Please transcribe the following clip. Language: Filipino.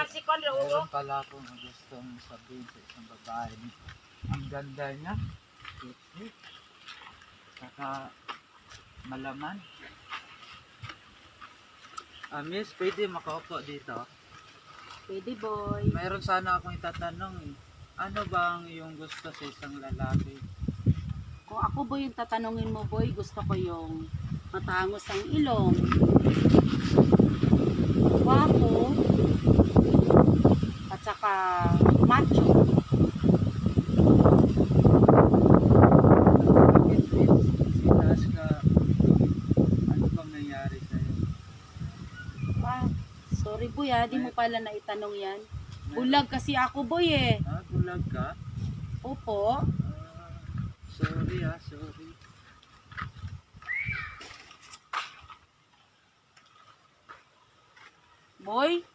Meron pala akong gustong sabihin sa isang babae. Ang ganda niya. Cute. Saka malaman. Miss, pwede makaupo dito? Pwede, boy. Mayroon sana akong itatanong eh. Ano bang yung gusto sa isang lalaki? Kung ako, boy, yung tatanungin mo, boy, gusto ko yung matangos ang ilong, guwapo, at saka macho. Bakit Miss? Sinas ka, ano bang nangyari sa'yo? Ah, sorry, boy, di mo pala naitanong yan. Bulag kasi ako, boy, eh. Bulag ka? Opo. Sorry. Boy,